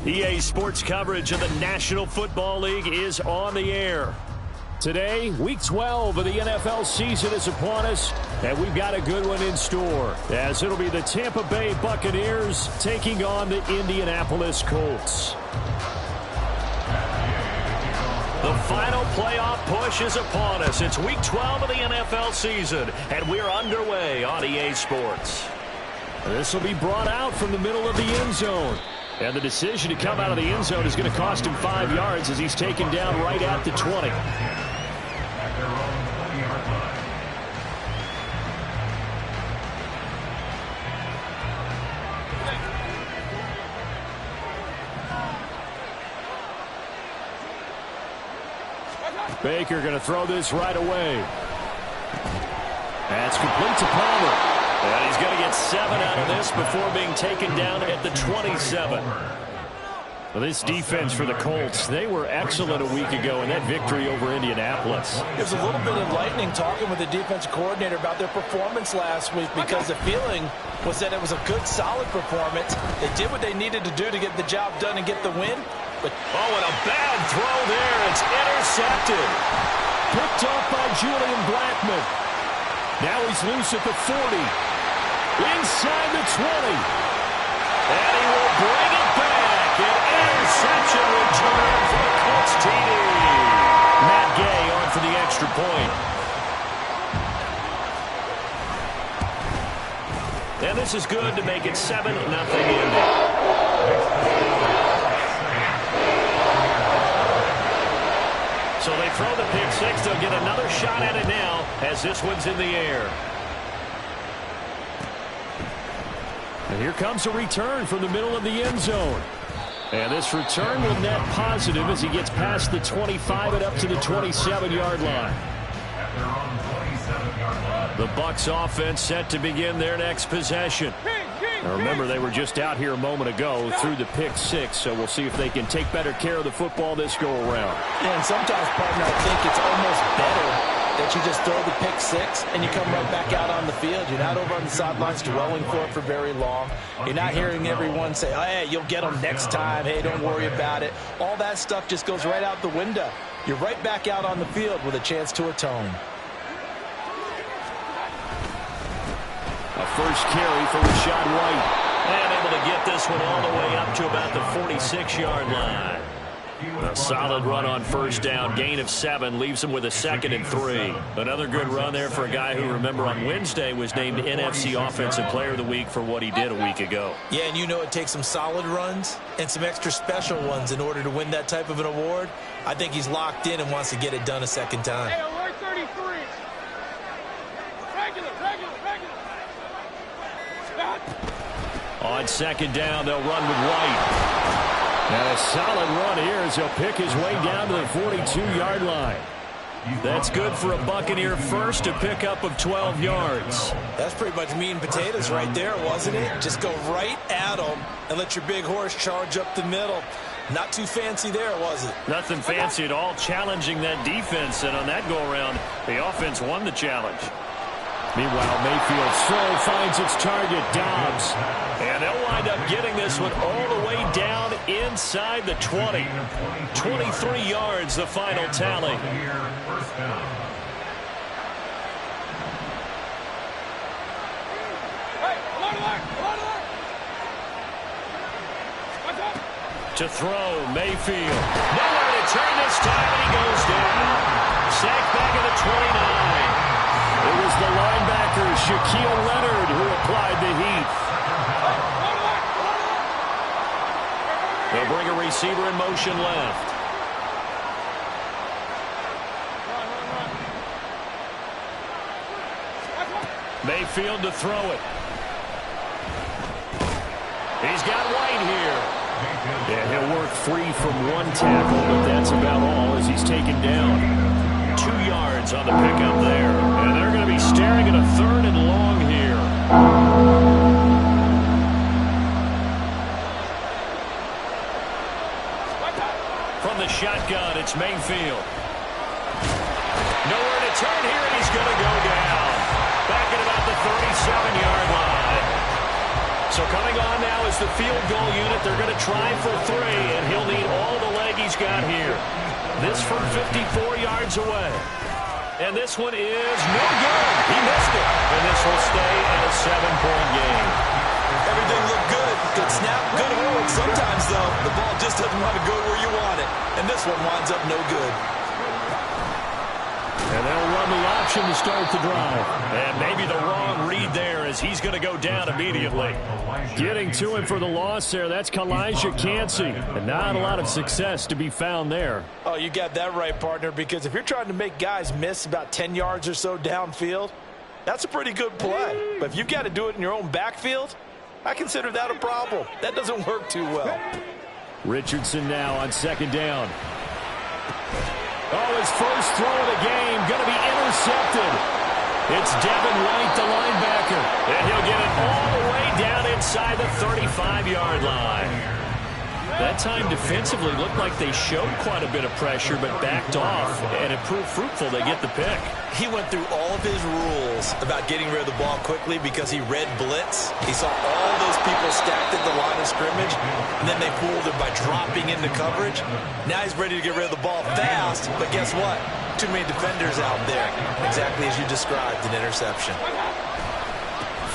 EA Sports coverage of the National Football League is on the air. Today, Week 12 of the NFL season is upon us, and we've got a good one in store, as it'll be the Tampa Bay Buccaneers taking on the Indianapolis Colts. The final playoff push is upon us. It's Week 12 of the NFL season, and we're underway on EA Sports. This will be brought out from the middle of the end zone. And the decision to come out of the end zone is going to cost him 5 yards as he's taken down right at the 20. Baker going to throw this right away. That's complete to Palmer. And he's going to get 7 out of this before being taken down at the 27. Well, this defense for the Colts, they were excellent a week ago in that victory over Indianapolis. It was a little bit enlightening talking with the defensive coordinator about their performance last week, because the feeling was that it was a good, solid performance. They did what they needed to do to get the job done and get the win. But and a bad throw there. It's intercepted. Picked off by Julian Blackmon. Now he's loose at the 40. Inside the 20. And he will bring it back. An interception return for the Colts TD. Matt Gay on for the extra point. And this is good to make it 7-0 Indy. So they throw the pick six. They'll get another shot at it now as this one's in the air. And here comes a return from the middle of the end zone. And this return will net positive as he gets past the 25 and up to the 27-yard line. The Bucs offense set to begin their next possession. Now remember, they were just out here a moment ago through the pick six, so we'll see if they can take better care of the football this go-around. Yeah, and sometimes, partner, I think it's almost better that you just throw the pick six and you come right back out on the field. You're not over on the sidelines dwelling for it for very long. You're not hearing everyone say, oh, hey, you'll get them next time. Hey, don't worry about it. All that stuff just goes right out the window. You're right back out on the field with a chance to atone. A first carry for Rachaad White. And able to get this one all the way up to about the 46-yard line. A solid run on first down. Gain of 7 leaves him with a 2nd and 3. Another good run there for a guy who, remember, on Wednesday was named NFC Offensive Player of the Week for what he did a week ago. Yeah, and you know it takes some solid runs and some extra special ones in order to win that type of an award. I think he's locked in and wants to get it done a second time. Hey, alert 33. Regular. On second down, they'll run with White. And a solid run here as he'll pick his way down to the 42-yard line. That's good for a Buccaneer first, a pickup of 12 yards. That's pretty much meat and potatoes right there, wasn't it? Just go right at them and let your big horse charge up the middle. Not too fancy there, was it? Nothing fancy at all, challenging that defense. And on that go-around, the offense won the challenge. Meanwhile, Mayfield's throw finds its target, Dobbs. And they'll wind up getting this one all the way down inside the 20. 23 yards, the final tally. To throw, Mayfield. Nowhere to turn this time, and he goes down. Sacked back at the 29. It was the linebacker, Shaquille Leonard, who applied the heat. They'll bring a receiver in motion left. Mayfield to throw it. He's got White here. Yeah, he'll work free from one tackle, but that's about all as he's taken down. 2 yards on the pickup there. And they're going to be staring at a 3rd and long here. From the shotgun, it's Mayfield. Nowhere to turn here, and he's going to go down. Back at about the 37-yard line. So coming on now is the field goal unit. They're going to try for 3, and he'll need all the leg he's got here. This from 54 yards away. And this one is no good. He missed it. And this will stay at a 7-point game. Everything looked good. Good snap, good hold. Sometimes, though, the ball just doesn't want to go where you want it. And this one winds up no good. And they'll run the option to start the drive. And maybe the wrong read there as he's going to go down immediately. Getting to him for the loss there, that's Calijah Kancey. And not a lot of success to be found there. Oh, you got that right, partner, because if you're trying to make guys miss about 10 yards or so downfield, that's a pretty good play. But if you've got to do it in your own backfield, I consider that a problem. That doesn't work too well. Richardson now on 2nd down. Oh, his first throw of the game going to be intercepted. It's Devin White, the linebacker. And he'll get it all the way down inside the 35-yard line. That time defensively looked like they showed quite a bit of pressure but backed off, and it proved fruitful. They get the pick. He went through all of his rules about getting rid of the ball quickly because he read blitz. He saw all those people stacked at the line of scrimmage, and then they fooled him by dropping into coverage. Now he's ready to get rid of the ball fast, but guess what? Too many defenders out there. Exactly as you described, an interception.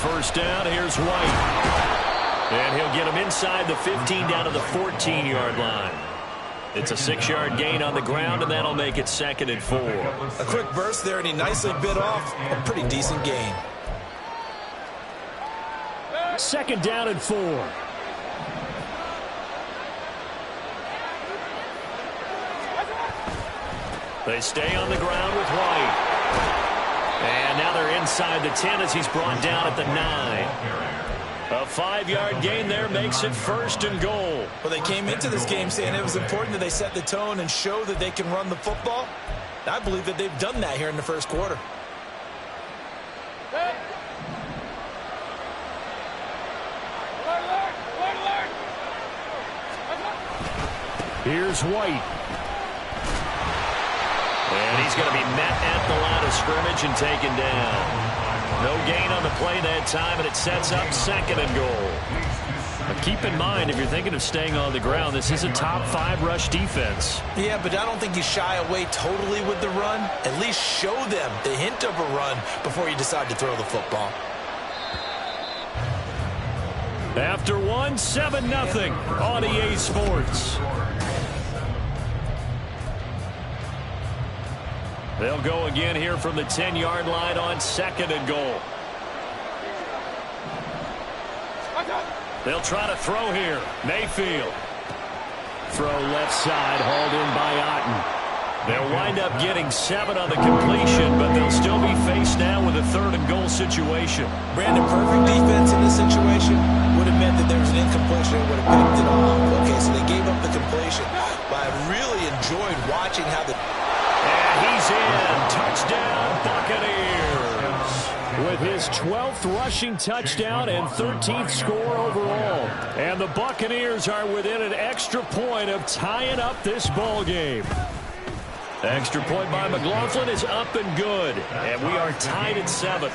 First down, here's White. And he'll get him inside the 15 down to the 14-yard line. It's a 6-yard gain on the ground, and that'll make it 2nd and 4. A quick burst there, and he nicely bit off a pretty decent gain. 2nd down and 4. They stay on the ground with White. And now they're inside the 10 as he's brought down at the 9. A 5-yard gain there makes it 1st and goal. Well, they came into this game saying it was important that they set the tone and show that they can run the football. I believe that they've done that here in the first quarter. Here's White. And he's going to be met at the line of scrimmage and taken down. No gain on the play that time, and it sets up 2nd and goal. But keep in mind, if you're thinking of staying on the ground, this is a top 5 rush defense. Yeah, but I don't think you shy away totally with the run. At least show them the hint of a run before you decide to throw the football. After 7-0 on EA Sports. They'll go again here from the 10-yard line on 2nd and goal. They'll try to throw here. Mayfield. Throw left side, hauled in by Otten. They'll wind up getting 7 on the completion, but they'll still be faced now with a 3rd and goal situation. Brandon, perfect defense in this situation would have meant that there was an incompletion and would have picked it off. Okay, so they gave up the completion. But I really enjoyed watching how the... And he's in. Touchdown, Buccaneers. With his 12th rushing touchdown and 13th score overall. And the Buccaneers are within an extra point of tying up this ball game. Extra point by McLaughlin is up and good. And we are tied at 7.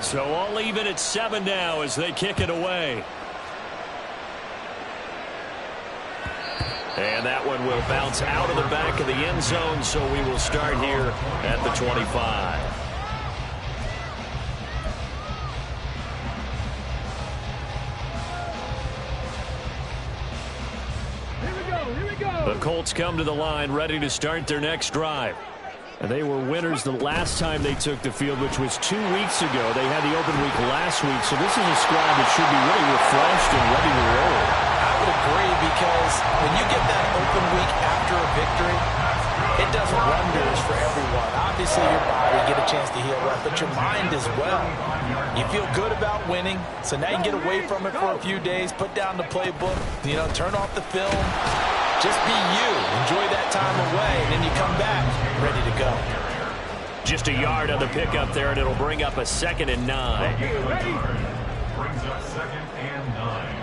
So all even at 7 now as they kick it away. And that one will bounce out of the back of the end zone, so we will start here at the 25. Here we go. The Colts come to the line ready to start their next drive. And they were winners the last time they took the field, which was 2 weeks ago. They had the open week last week, so this is a squad that should be really refreshed and ready to roll. Agree, because when you get that open week after a victory, it does wonders for everyone. Obviously, your body get a chance to heal up, but your mind as well. You feel good about winning, so now you can get away from it for a few days, put down the playbook, turn off the film, just be you. Enjoy that time away, and then you come back ready to go. Just a yard on the pickup there, and it'll bring up a 2nd and 9. Brings up 2nd and 9.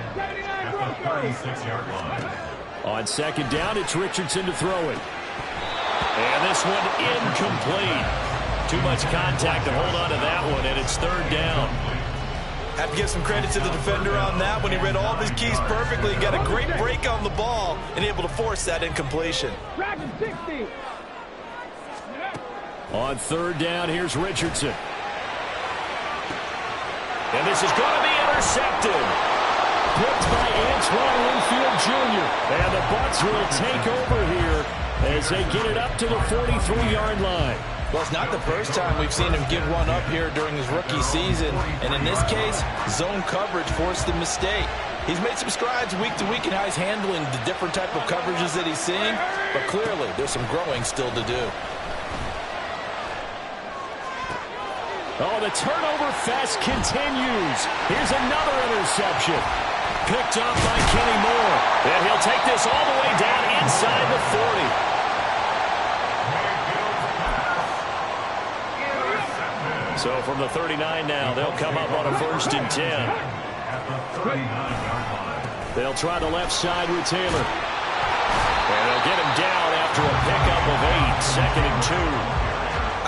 36-yard line. On 2nd down, it's Richardson to throw it. And this one incomplete. Too much contact to hold on to that one, and it's third down. Have to give some credit to the defender on that when he read all of his keys perfectly. Got a great break on the ball and able to force that incompletion. On third down, here's Richardson. And this is going to be intercepted. Picked by Antoine Winfield Jr. And the Bucs will take over here as they get it up to the 43-yard line. Well, it's not the first time we've seen him give one up here during his rookie season. And in this case, zone coverage forced the mistake. He's made some strides week to week in how he's handling the different type of coverages that he's seeing. But clearly, there's some growing still to do. Oh, the turnover fest continues. Here's another interception. Picked up by Kenny Moore. And he'll take this all the way down inside the 40. So from the 39 now, they'll come up on a 1st and 10. They'll try the left side with Taylor. And they'll get him down after a pickup of 8, 2nd and 2.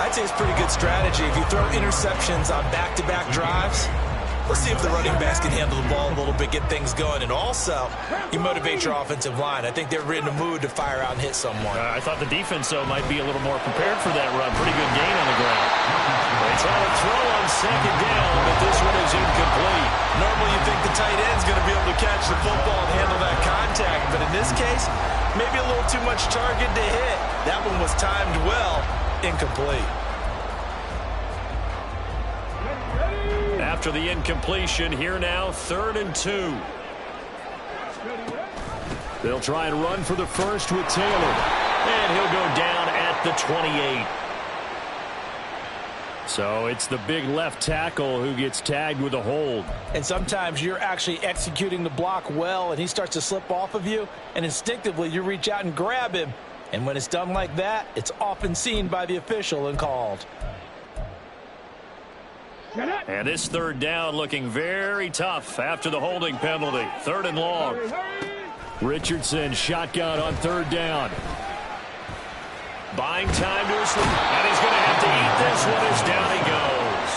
I'd say it's pretty good strategy. If you throw interceptions on back-to-back drives, let's see if the running backs can handle the ball a little bit, get things going. And also, you motivate your offensive line. I think they're in the mood to fire out and hit someone. I thought the defense, though, might be a little more prepared for that run. Pretty good gain on the ground. They try to throw on 2nd down, but this one is incomplete. Normally you think the tight end's going to be able to catch the football and handle that contact. But in this case, maybe a little too much target to hit. That one was timed well. Incomplete. After the incompletion, here now, 3rd and 2. They'll try and run for the first with Taylor. And he'll go down at the 28. So it's the big left tackle who gets tagged with a hold. And sometimes you're actually executing the block well, and he starts to slip off of you, and instinctively you reach out and grab him. And when it's done like that, it's often seen by the official and called. And this 3rd down looking very tough after the holding penalty. 3rd and long. Richardson shotgun on 3rd down. Buying time to his lead. And he's going to have to eat this one as down he goes.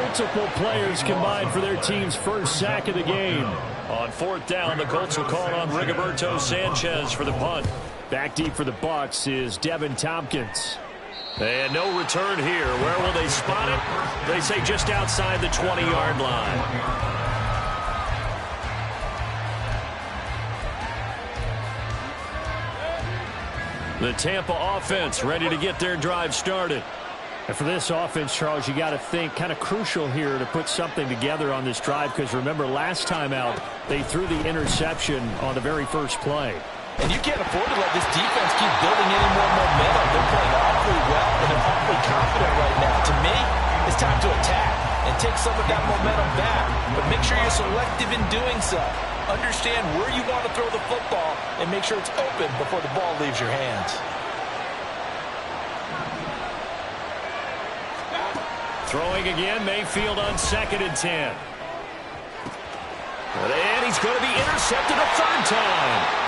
Multiple players combined for their team's first sack of the game. On 4th down, the Colts will call on Rigoberto Sanchez for the punt. Back deep for the Bucs is Devin Tompkins. And no return here. Where will they spot it? They say just outside the 20-yard line. The Tampa offense ready to get their drive started. And for this offense, Charles, you got to think kind of crucial here to put something together on this drive, because remember last time out they threw the interception on the very first play. And you can't afford to let this defense keep building any more momentum. They're playing awfully well, and they're awfully confident right now. To me, it's time to attack and take some of that momentum back. But make sure you're selective in doing so. Understand where you want to throw the football and make sure it's open before the ball leaves your hands. Throwing again, Mayfield on 2nd and 10. And he's going to be intercepted a 3rd time.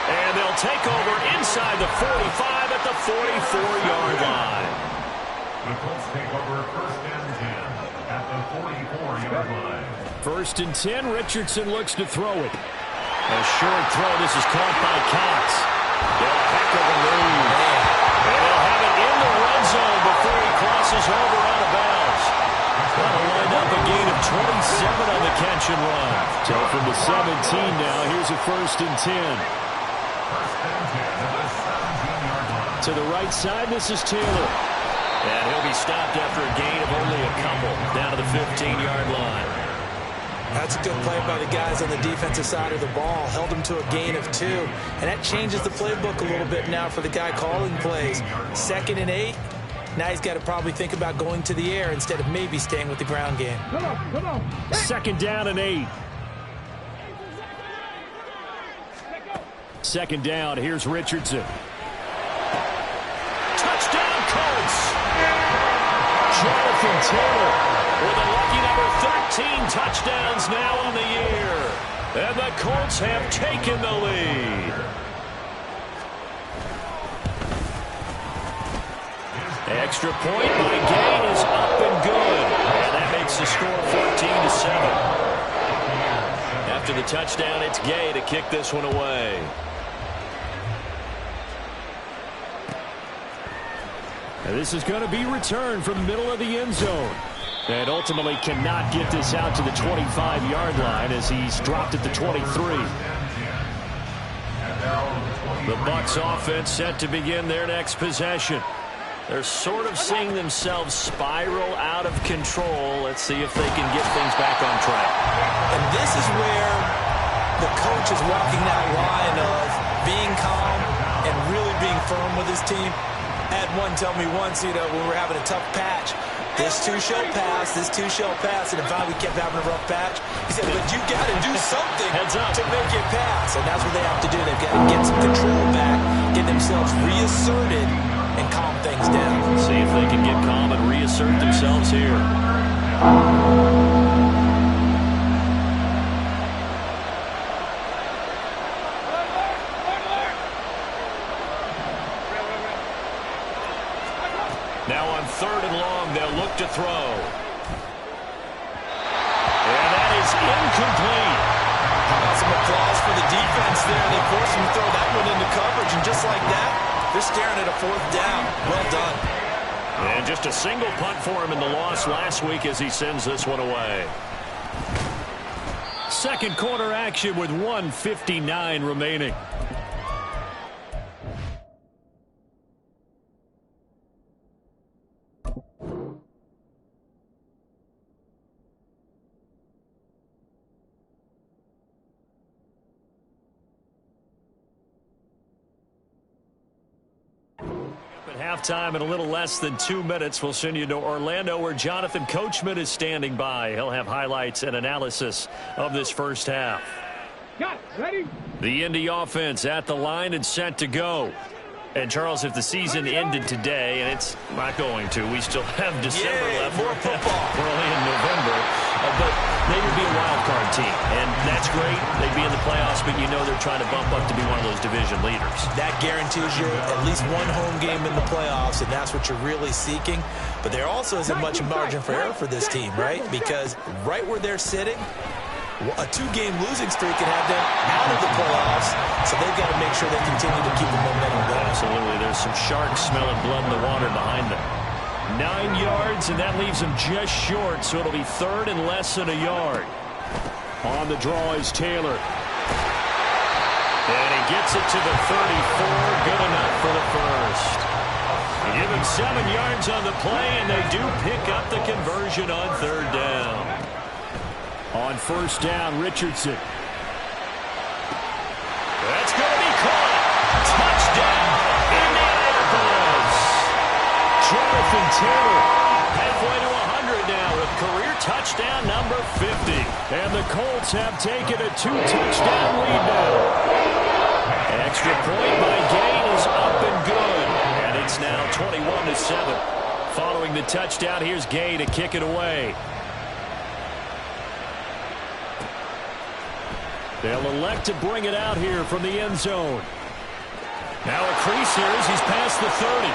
And they'll take over inside the 45 at the 44-yard line. The Colts take over 1st and 10 at the 44-yard line. 1st and 10, Richardson looks to throw it. A short throw. This is caught by Cox. Yeah, heck of a move. And they'll have it in the red zone before he crosses over out of bounds. That'll wind up a gain of 27 on the catch and run. So from the 17 now, here's a 1st and 10. To the right side, this is Taylor. And he'll be stopped after a gain of only a couple down to the 15-yard line. That's a good play by the guys on the defensive side of the ball. Held him to a gain of 2. And that changes the playbook a little bit now for the guy calling plays. 2nd and 8. Now he's got to probably think about going to the air instead of maybe staying with the ground game. 2nd down and 8. 2nd down, here's Richardson. Touchdown, Colts! Jonathan Taylor with a lucky number 13 touchdowns now on the year. And the Colts have taken the lead. Extra point by Gain is up and good. And that makes the score 14-7. After the touchdown, it's Gay to kick this one away. And this is going to be returned from the middle of the end zone. And ultimately cannot get this out to the 25-yard line as he's dropped at the 23. The Bucs offense set to begin their next possession. They're sort of seeing themselves spiral out of control. Let's see if they can get things back on track. And this is where the coach is walking that line of being calm and really being firm with his team. I had one tell me once, when we were having a tough patch, this too shall pass, this too shall pass, and if we kept having a rough patch, he said, but you got to do something to make it pass, and that's what they have to do. They've got to get some control back, get themselves reasserted, and calm things down. See if they can get calm and reassert themselves here. Now on 3rd and long, they'll look to throw. And that is incomplete. How about some applause for the defense there? They forced him to throw that one into coverage, and just like that, they're staring at a 4th down. Well done. And just a single punt for him in the loss last week as he sends this one away. Second quarter action with 1:59 remaining. Halftime in a little less than 2 minutes. We'll send you to Orlando where Jonathan Coachman is standing by. He'll have highlights and analysis of this first half. Ready? The Indy offense at the line and set to go. And Charles, if the season ended today, and it's not going to, we still have December left. More football. We're only in November. But they would be a wild card team. And that's great. They'd be in the playoffs, but you know they're trying to bump up to be one of those division leaders. That guarantees you at least one home game in the playoffs, and that's what you're really seeking. But there also isn't much margin for error for this team, right? Because right where they're sitting, a 2-game losing streak can have them out of the playoffs, so they've got to make sure they continue to keep the momentum going. Absolutely. There's some sharks smelling blood in the water behind them. 9 yards, and that leaves them just short, so it'll be 3rd and less than a yard. On the draw is Taylor. And he gets it to the 34. Good enough for the first. They give him 7 yards on the play, and they do pick up the conversion on 3rd down. On 1st down, Richardson. That's going to be caught. Touchdown, Indianapolis. Jonathan Taylor halfway to 100 now with career touchdown number 50. And the Colts have taken a 2-touchdown lead now. Extra point by Gain is up and good. And it's now 21-7. Following the touchdown, here's Gay to kick it away. They'll elect to bring it out here from the end zone. Now a crease here as he's past the 30.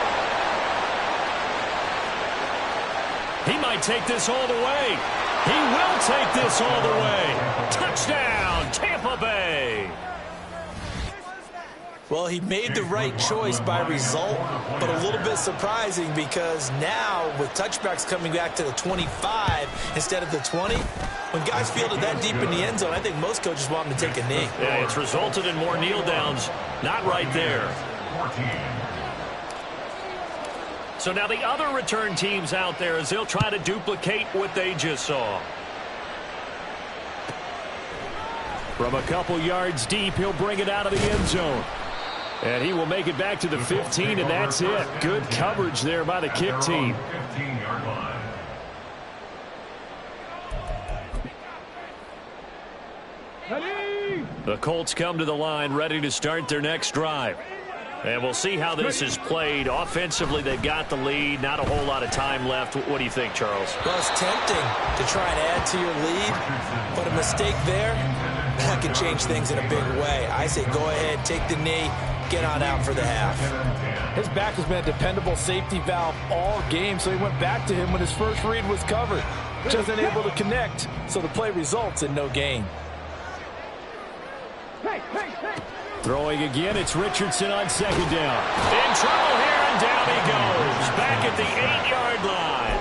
He might take this all the way. He will take this all the way. Touchdown, Tampa Bay. Well, he made the right choice by result, but a little bit surprising because now with touchbacks coming back to the 25 instead of the 20, when guys fielded that deep in the end zone, I think most coaches want them to take a knee. Yeah, it's resulted in more kneel downs. Not right there. So now the other return teams out there as they'll try to duplicate what they just saw. From a couple yards deep, he'll bring it out of the end zone. And he will make it back to the 15, and that's it. Good coverage there by the kick team. The Colts come to the line ready to start their next drive. And we'll see how this is played. Offensively, they've got the lead. Not a whole lot of time left. What do you think, Charles? Well, it's tempting to try and add to your lead, but a mistake there, that can change things in a big way. I say go ahead, take the knee, get on out for the half. His back has been a dependable safety valve all game, so he went back to him when his first read was covered. Just unable to connect, so the play results in no gain. Throwing again, it's Richardson on second down. In trouble here, and down he goes. Back at the 8-yard line.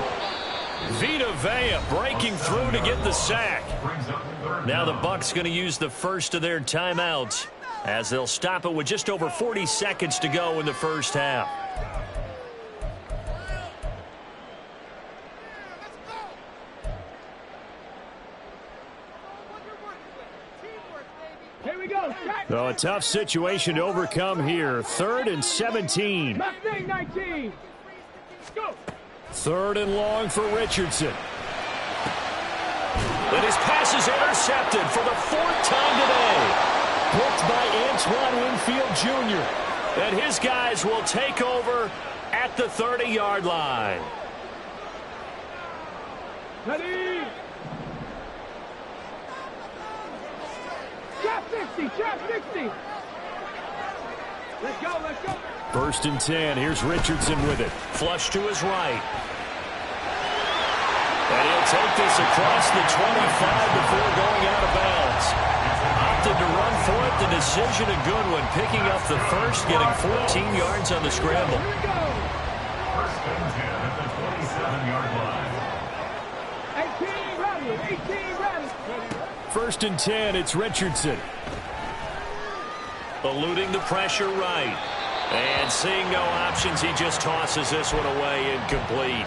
Vita Vea breaking through to get the sack. Now the Bucs going to use the first of their timeouts as they'll stop it with just over 40 seconds to go in the first half. Here we go. So a tough situation to overcome here. 3rd and 17. Mustang 19. Go. 3rd and long for Richardson. And his pass is intercepted for the 4th time today. Picked by Antoine Winfield Jr. And his guys will take over at the 30-yard line. Ready. Trap 60, trap 60. Let's go, let's go. 1st and 10. Here's Richardson with it. Flush to his right. And he'll take this across the 25 before going out of bounds. Opted to run for it. The decision a good one. Picking up the first, getting 14 yards on the scramble. Here we go. 1st and 10 at the 27-yard line. 18 ready. 1st and 10. It's Richardson. Eluding the pressure right. And seeing no options, he just tosses this one away, incomplete.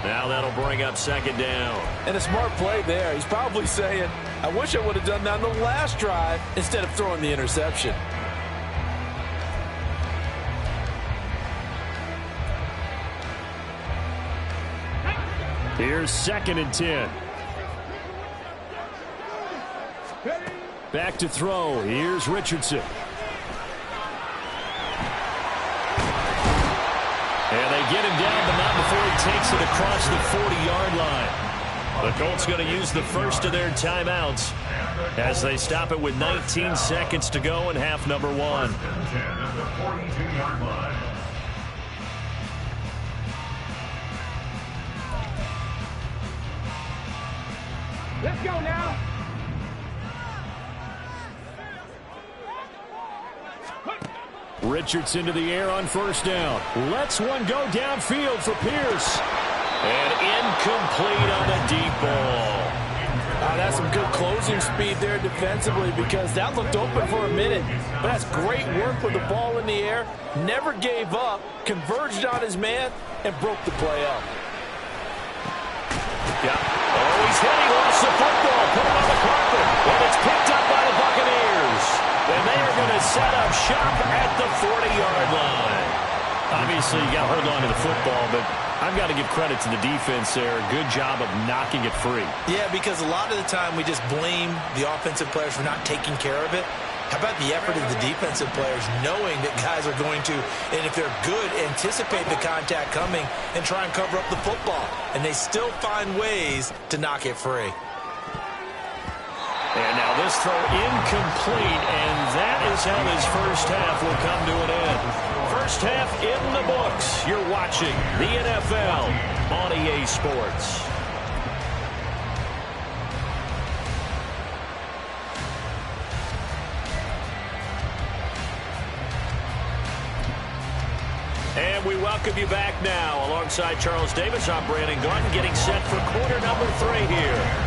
Now that'll bring up 2nd down. And a smart play there. He's probably saying, I wish I would have done that on the last drive instead of throwing the interception. Here's 2nd and 10. Back to throw. Here's Richardson. And they get him down, but not before he takes it across the 40-yard line. The Colts going to use the first of their timeouts as they stop it with 19 seconds to go in half number 1. 1st and 10 at the 42-yard line. Let's go now. Richardson to the air on 1st down. Lets one go downfield for Pierce. And incomplete on the deep ball. That's some good closing speed there defensively because that looked open for a minute. But that's great work with the ball in the air. Never gave up, converged on his man, and broke the play up. Yeah. Oh, he's hitting off the football. Put him on the carpet. And it's picked up by the Buccaneers. And they are going to set up shop at the 40-yard line. Obviously, you got to hold on to the football, but I've got to give credit to the defense there. Good job of knocking it free. Yeah, because a lot of the time we just blame the offensive players for not taking care of it. How about the effort of the defensive players knowing that guys are going to, and if they're good, anticipate the contact coming and try and cover up the football. And they still find ways to knock it free. And now this throw incomplete, and that is how this first half will come to an end. First half in the books. You're watching the NFL on EA Sports. And we welcome you back now. Alongside Charles Davis, I'm Brandon Gaudin, getting set for quarter number 3 here.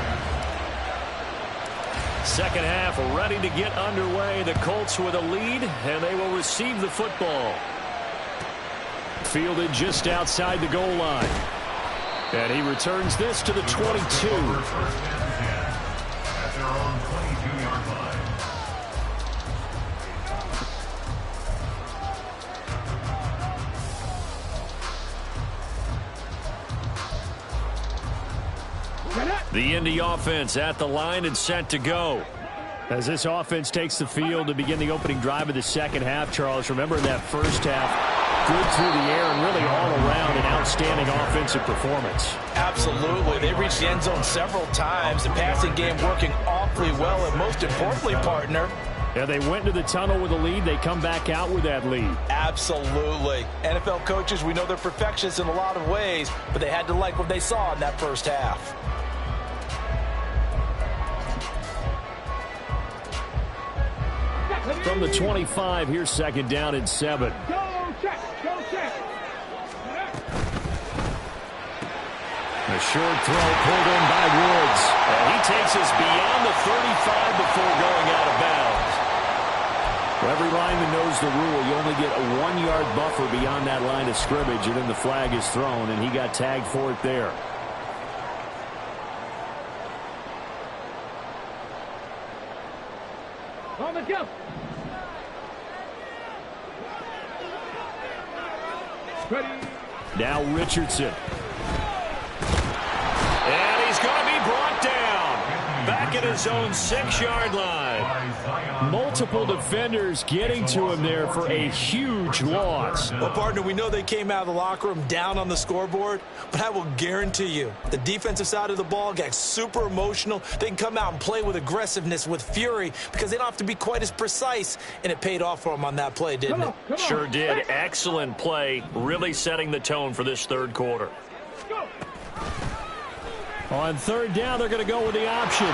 Second half ready to get underway. The Colts with a lead, and they will receive the football. Fielded just outside the goal line. And he returns this to the 22. At their own 22-yard line. The Indy offense at the line and set to go. As this offense takes the field to begin the opening drive of the second half, Charles, remember in that first half, good through the air and really all around an outstanding offensive performance. Absolutely. They reached the end zone several times. The passing game working awfully well, and most importantly, partner, And they went to the tunnel with a lead. They come back out with that lead. Absolutely. NFL coaches, we know they're perfectionists in a lot of ways, but they had to like what they saw in that first half. From the 25, here's second down and 7. Go check. Go check. A short throw pulled in by Woods. And he takes us beyond the 35 before going out of bounds. Well, every lineman knows the rule. You only get a 1-yard buffer beyond that line of scrimmage, and then the flag is thrown, and he got tagged for it there. On the jump. Ready. Now Richardson. And he's going to be brought down. Back at his own 6-yard line. Multiple defenders getting to him there for a huge loss. Well, partner, we know they came out of the locker room down on the scoreboard, but I will guarantee you the defensive side of the ball got super emotional. They can come out and play with aggressiveness, with fury, because they don't have to be quite as precise, and it paid off for them on that play, didn't it? Come on. Sure did. Excellent play, really setting the tone for this third quarter. Go. On third down, they're going to go with the option.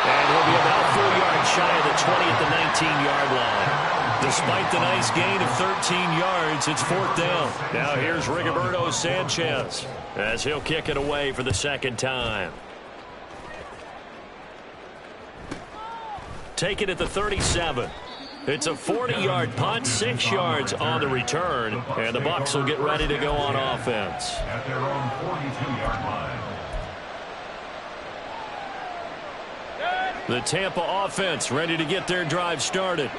And he'll be about 4 yards shy of the 20 at the 19-yard line. Despite the nice gain of 13 yards, it's fourth down. Now here's Rigoberto Sanchez as he'll kick it away for the second time. Take it at the 37. It's a 40-yard punt, 6 yards on the return, and the Bucs will get ready to go on offense. At their own 42-yard line. The Tampa offense ready to get their drive started.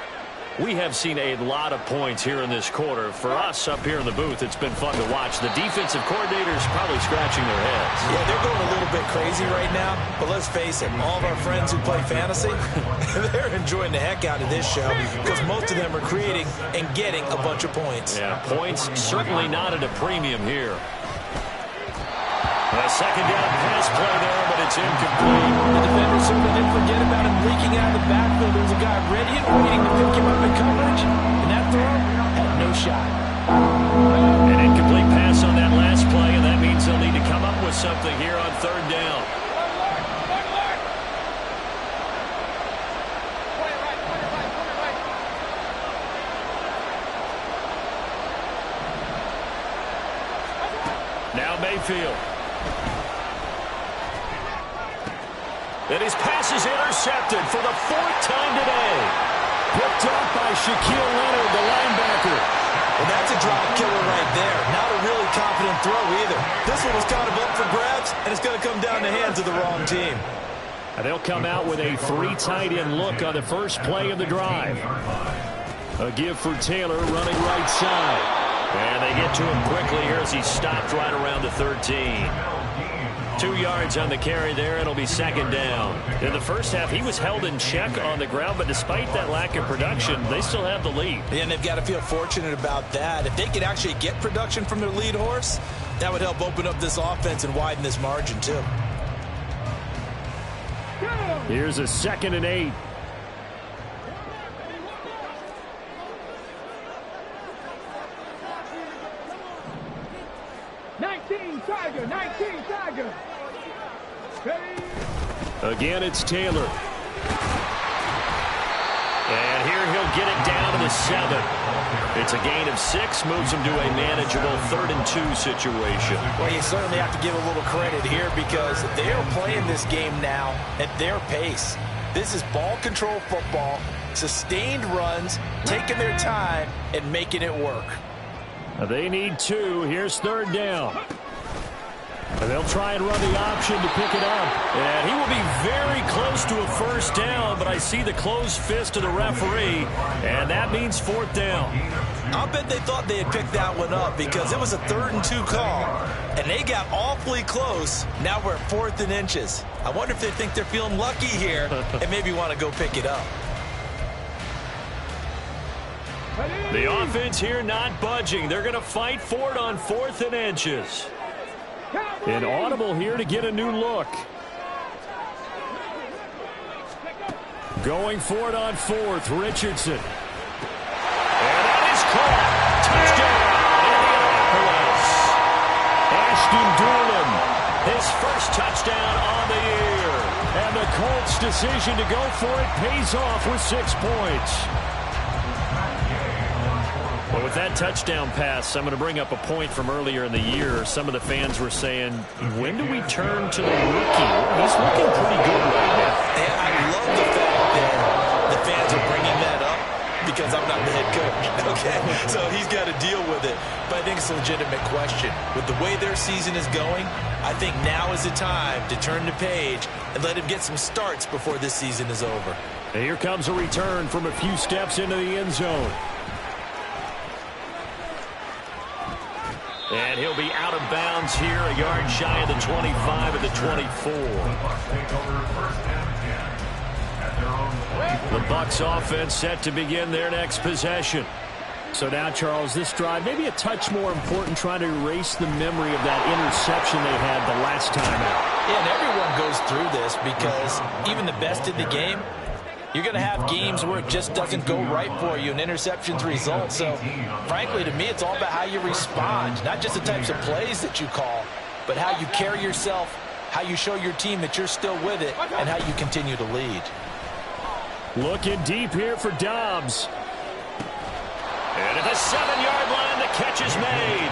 We have seen a lot of points here in this quarter. For us up here in the booth, it's been fun to watch. The defensive coordinators probably scratching their heads. Yeah, they're going a little bit crazy right now, but let's face it, all of our friends who play fantasy, they're enjoying the heck out of this show because most of them are creating and getting a bunch of points. Yeah, points certainly not at a premium here. A second down pass play there, but it's incomplete. The defender certainly didn't forget about him leaking out of the backfield. There was a guy ready and waiting to pick him up in coverage, and that throw had no shot. An incomplete pass on that last play, and that means they'll need to come up with something here on third down. Now Mayfield. And his pass is intercepted for the 4th time today. Picked up by Shaquille Leonard, the linebacker. Well, that's a drive killer right there. Not a really confident throw either. This one was kind of up for grabs, and it's going to come down the hands of the wrong team. And they'll come out with a 3 tight end look on the first play of the drive. A give for Taylor running right side. And they get to him quickly here as he stopped right around the 13. 2 yards on the carry there. It'll be second down. In the first half, he was held in check on the ground, but despite that lack of production, they still have the lead. And they've got to feel fortunate about that. If they could actually get production from their lead horse, that would help open up this offense and widen this margin too. Here's a 2nd and 8. Tiger. 19 Tiger. Again, it's Taylor. And here he'll get it down to the 7. It's a gain of 6, moves him to a manageable 3rd and 2 situation. Well, you certainly have to give a little credit here because they are playing this game now at their pace. This is ball control football, sustained runs, taking their time and making it work. They need 2. Here's 3rd down. And they'll try and run the option to pick it up. And he will be very close to a first down, but I see the closed fist of the referee, and that means 4th down. I'll bet they thought they had picked that one up because it was a 3rd and 2 call, and they got awfully close. Now we're at 4th and inches. I wonder if they think they're feeling lucky here and maybe want to go pick it up. The offense here not budging. They're going to fight for it on 4th and inches. An audible here to get a new look. Going for it on fourth, Richardson. And that is caught. Touchdown, Indianapolis. Ashton Dulin, his first touchdown on the year. And the Colts' decision to go for it pays off with 6 points. Well, with that touchdown pass, I'm going to bring up a point from earlier in the year. Some of the fans were saying, when do we turn to the rookie? He's looking pretty good right now. And I love the fact that the fans are bringing that up because I'm not the head coach, okay? So he's got to deal with it. But I think it's a legitimate question. With the way their season is going, I think now is the time to turn the page and let him get some starts before this season is over. And here comes a return from a few steps into the end zone. And he'll be out of bounds here, a yard shy of the 25 of the 24. The Bucs offense set to begin their next possession. So now, Charles, this drive maybe a touch more important, trying to erase the memory of that interception they had the last time out. Yeah, and everyone goes through this because even the best in the game, you're going to have games where it just doesn't go right for you and interceptions result. So, frankly, to me, it's all about how you respond, not just the types of plays that you call, but how you carry yourself, how you show your team that you're still with it, and how you continue to lead. Looking deep here for Dobbs. And at the 7-yard line, the catch is made.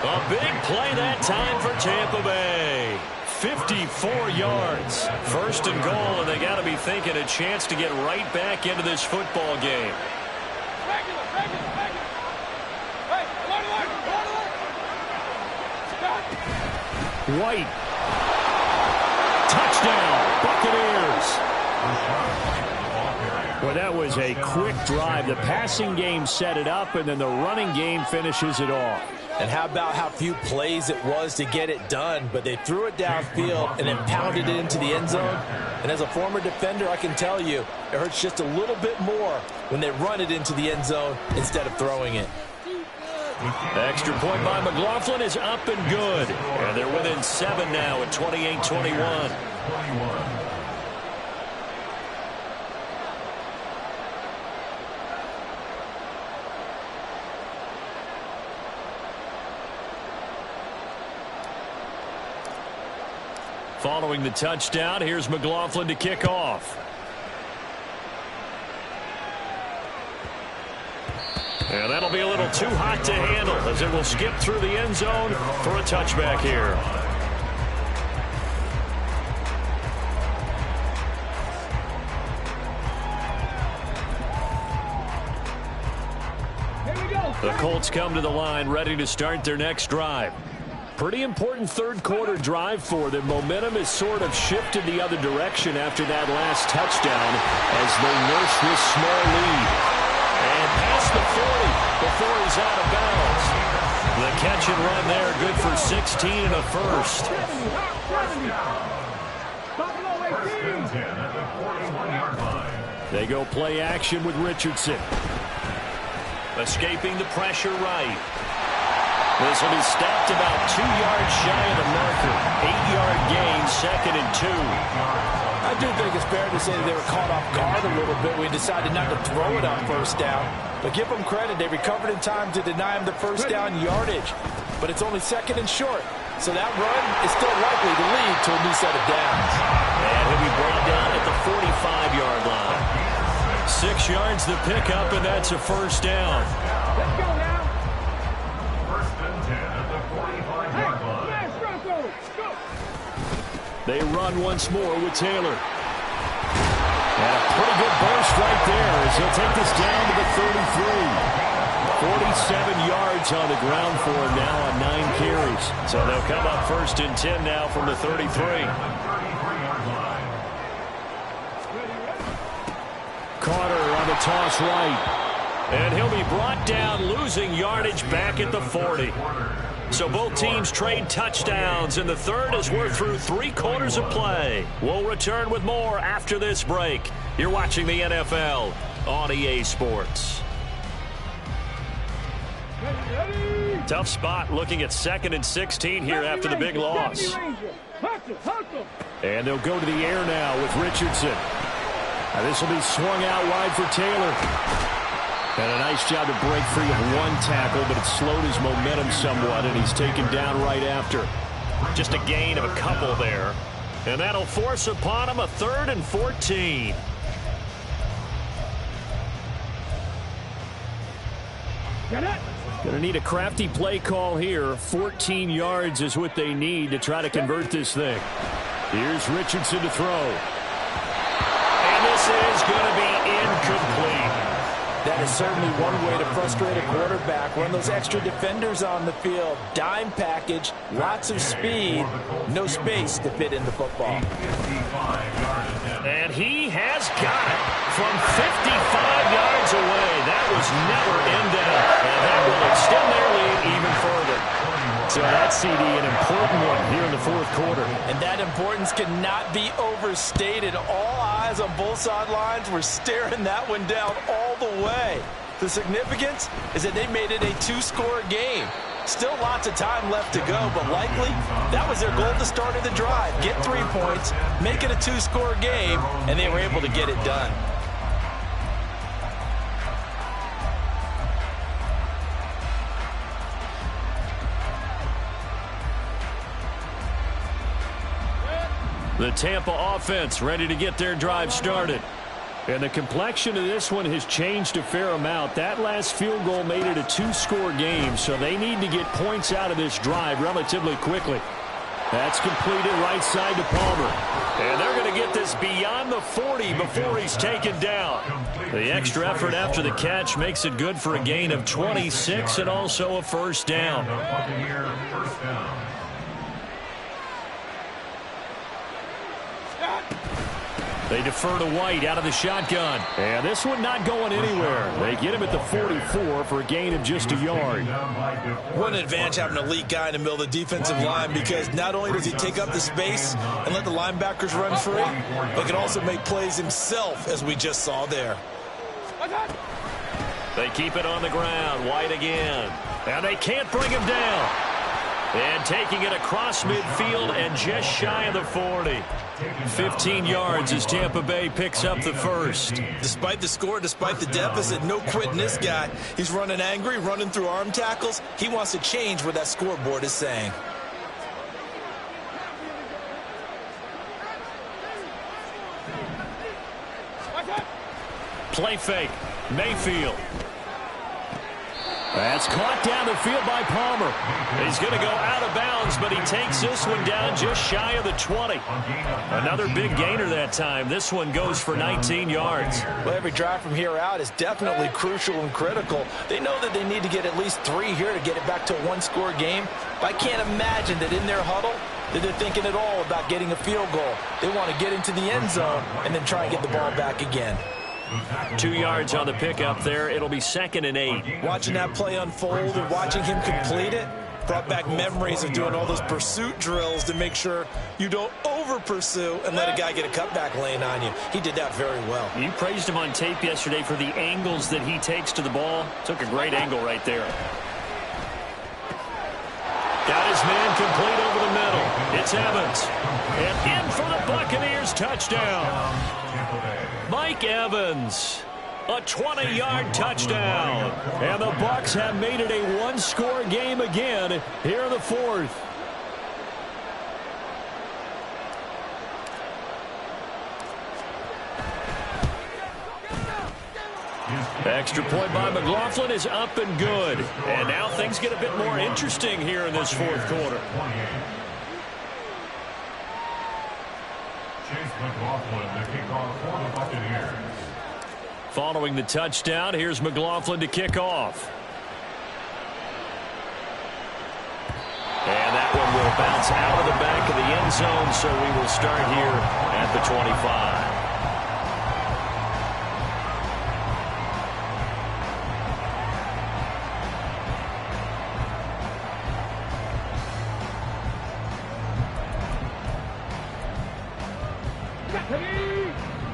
A big play that time for Tampa Bay. 54 yards. First and goal, and they got to be thinking a chance to get right back into this football game. White. Touchdown, Buccaneers. Well, that was a quick drive. The passing game set it up, and then the running game finishes it off. And how about how few plays it was to get it done, but they threw it downfield and then pounded it into the end zone. And as a former defender, I can tell you, it hurts just a little bit more when they run it into the end zone instead of throwing it. The extra point by McLaughlin is up and good. And they're within 7 now at 28-21. Following the touchdown, here's McLaughlin to kick off. And that'll be a little too hot to handle as it will skip through the end zone for a touchback here. The Colts come to the line ready to start their next drive. Pretty important third quarter drive for them. Momentum has sort of shifted the other direction after that last touchdown as they nurse this small lead. And past the 40 before he's out of bounds. The catch and run there, good for 16 and a first. They go play action with Richardson. Escaping the pressure right. This will be stopped about 2 yards shy of the marker. 8-yard gain, 2nd and 2. I do think it's fair to say that they were caught off guard a little bit. We decided not to throw it on first down. But give them credit. They recovered in time to deny him the first down yardage. But it's only 2nd and short. So that run is still likely to lead to a new set of downs. And he'll be brought down at the 45-yard line. 6 yards the pickup, and that's a first down. Let's go now. They run once more with Taylor. And a pretty good burst right there as he'll take this down to the 33. 47 yards on the ground for him now on 9 carries. So they'll come up 1st and 10 now from the 33. Carter on the toss right. And he'll be brought down, losing yardage back at the 40. So both teams trade touchdowns, and the third as we're through 3 quarters of play. We'll return with more after this break. You're watching the NFL on EA Sports. Tough spot looking at 2nd and 16 here after the big loss. And they'll go to the air now with Richardson. This will be swung out wide for Taylor. And a nice job to break free of one tackle, but it slowed his momentum somewhat, and he's taken down right after. Just a gain of a couple there. And that'll force upon him a 3rd and 14. Get it. Going to need a crafty play call here. 14 yards is what they need to try to convert this thing. Here's Richardson to throw. And this is going to be incomplete. That is certainly one way to frustrate a quarterback. Run those extra defenders on the field. Dime package, lots of speed, no space to fit in the football. And he has got it from 55 yards away. That was never in doubt. And that will extend their lead even further. So that CD, an important one here in the fourth quarter. And that importance cannot be overstated. All eyes on both sidelines were staring that one down all the way. The significance is that they made it a 2-score game. Still lots of time left to go, but likely that was their goal at the start of the drive. Get 3 points, make it a 2-score game, and they were able to get it done. The Tampa offense ready to get their drive started. And the complexion of this one has changed a fair amount. That last field goal made it a 2-score game, so they need to get points out of this drive relatively quickly. That's completed right side to Palmer. And they're going to get this beyond the 40 before he's taken down. The extra effort after the catch makes it good for a gain of 26 and also a first down. They defer to White out of the shotgun. And this one not going anywhere. They get him at the 44 for a gain of just a yard. What an advantage having an elite guy in the middle of the defensive line, because not only does he take up the space and let the linebackers run free, but can also make plays himself, as we just saw there. They keep it on the ground. White again. And they can't bring him down. And taking it across midfield and just shy of the 40. 15 yards as Tampa Bay picks up the first. Despite the score, despite the deficit, no quitting this guy. He's running angry, running through arm tackles. He wants to change what that scoreboard is saying. Play fake. Mayfield. That's caught down the field by Palmer. He's going to go out of bounds, but he takes this one down just shy of the 20. Another big gainer that time. This one goes for 19 yards. Well, every drive from here out is definitely crucial and critical. They know that they need to get at least 3 here to get it back to a 1-score game. But I can't imagine that in their huddle that they're thinking at all about getting a field goal. They want to get into the end zone and then try and get the ball back again. 2 yards on the pickup there. It'll be 2nd and 8. Watching that play unfold and watching him complete it brought back memories of doing all those pursuit drills to make sure you don't over-pursue and let a guy get a cutback lane on you. He did that very well. You praised him on tape yesterday for the angles that he takes to the ball. Took a great angle right there. Got his man complete over the middle. It's Evans. And in for the Buccaneers touchdown. Mike Evans, a 20-yard touchdown. And the Bucs have made it a 1-score game again here in the fourth. Extra point by McLaughlin is up and good. And now things get a bit more interesting here in this fourth quarter. Chase McLaughlin, the kickoff for the Buccaneers. Following the touchdown, here's McLaughlin to kick off. And that one will bounce out of the back of the end zone, so we will start here at the 25.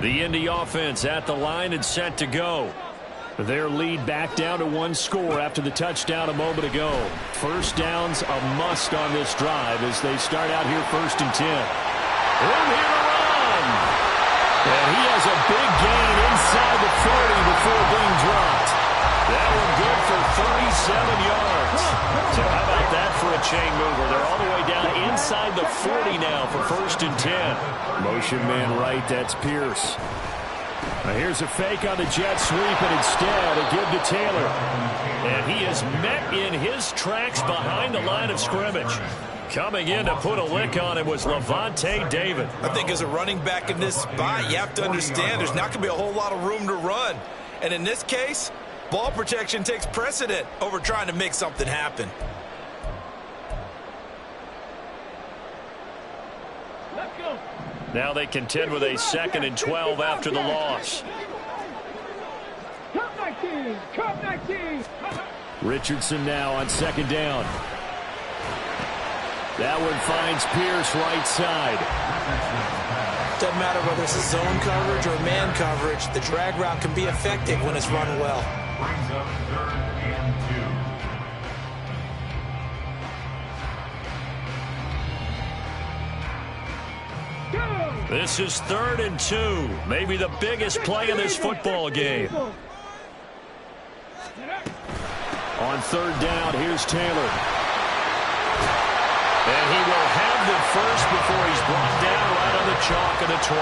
The Indy offense at the line and set to go. Their lead back down to 1 score after the touchdown a moment ago. First down's a must on this drive as they start out here 1st and 10. Room here to run. And he has a big gain inside the 40 before being dropped. That one good for 37 yards. So how about that for a chain mover? They're all the way down inside the 40 now for 1st and 10. Motion man right, that's Pierce. Now here's a fake on the jet sweep, and instead a give to Taylor. And he is met in his tracks behind the line of scrimmage. Coming in to put a lick on him was Lavonte David. I think as a running back in this spot, you have to understand there's not going to be a whole lot of room to run. And in this case, ball protection takes precedent over trying to make something happen. Let's go. Now they contend with a 2nd and 12 after the loss. Come 19. Come 19. Richardson now on 2nd down. That one finds Pierce right side. Doesn't matter whether it's a zone coverage or man coverage, the drag route can be effective when it's run well. Brings up 3rd and 2. Go. This is 3rd and 2. Maybe the biggest play in this football game. On 3rd down, here's Taylor. And he will have the first before he's brought down right on the chalk of the 20.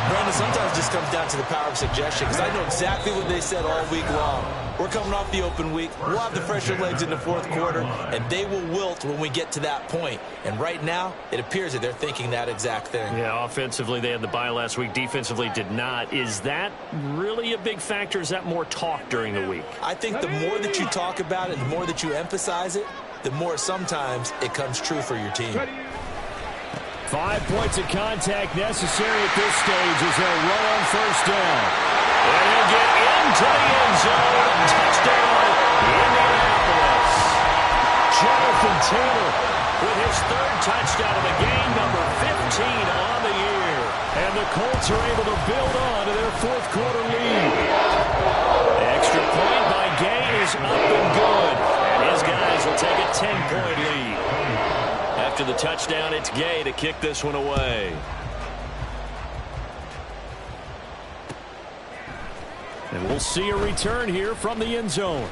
Brandon, sometimes it just comes down to the power of suggestion, because I know exactly what they said all week long. We're coming off the open week. We'll have the fresher legs in the 4th quarter, and they will wilt when we get to that point. And right now, it appears that they're thinking that exact thing. Yeah, offensively, they had the bye last week. Defensively, did not. Is that really a big factor? Is that more talk during the week? I think the more that you talk about it, the more that you emphasize it, the more sometimes it comes true for your team. 5 points of contact necessary at this stage as they'll run on 1st down. And he'll get into the end zone. Touchdown, Indianapolis. Jonathan Taylor With his 3rd touchdown of the game, number 15 on the year. And the Colts are able to build on to their 4th quarter lead. Extra point by Gay is up and good. And his guys will take a 10-point lead. After the touchdown, it's Gay to kick this one away. And we'll see a return here from the end zone.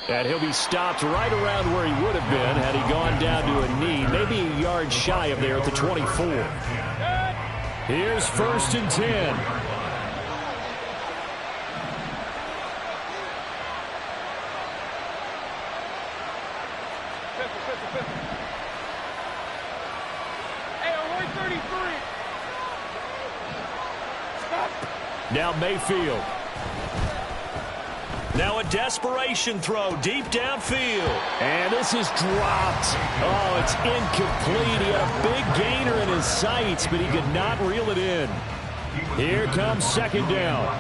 And he'll be stopped right around where he would have been had he gone down to a knee, maybe a yard shy of there at the 24. Here's 1st and 10. Now Mayfield. Now a desperation throw deep downfield. And this is dropped. Oh, it's incomplete. He had a big gainer in his sights, but he could not reel it in. Here comes 2nd down.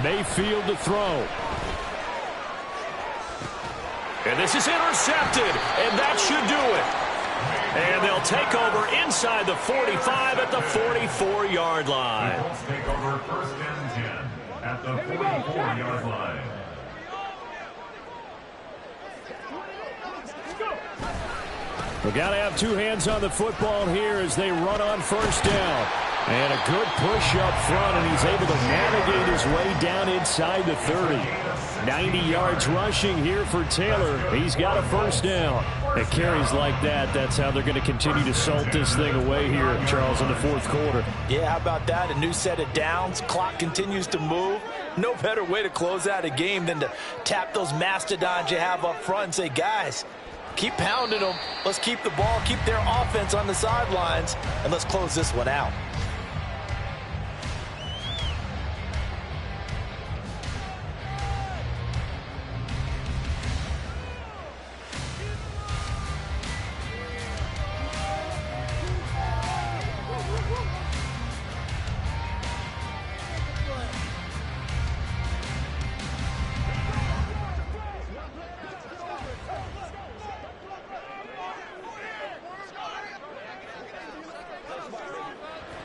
Mayfield to throw. And this is intercepted, and that should do it. And they'll take over inside the 45 at the 44-yard line. The Colts take over 1st and 10 at the 44-yard line. We got to have 2 hands on the football here as they run on 1st down. And a good push up front, and he's able to navigate his way down inside the 30. 90 yards rushing here for Taylor. He's got a 1st down. At carries like that, that's how they're going to continue to salt this thing away here, Charles, in the 4th quarter. Yeah, how about that? A new set of downs. Clock continues to move. No better way to close out a game than to tap those mastodons you have up front and say, guys, keep pounding them. Let's keep the ball, keep their offense on the sidelines, and let's close this one out.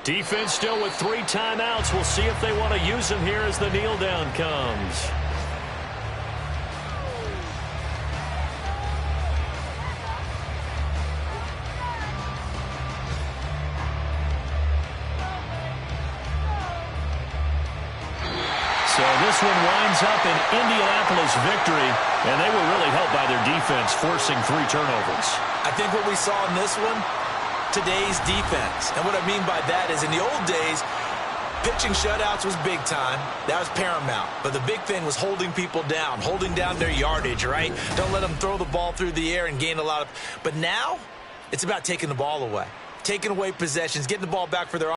Defense still with 3 timeouts. We'll see if they want to use them here as the kneel down comes. And this one winds up an Indianapolis victory, and they were really helped by their defense, forcing 3 turnovers. I think what we saw in this one, today's defense. And what I mean by that is in the old days, pitching shutouts was big time. That was paramount. But the big thing was holding people down, holding down their yardage, right? Don't let them throw the ball through the air and gain a lot of... But now, it's about taking the ball away, taking away possessions, getting the ball back for their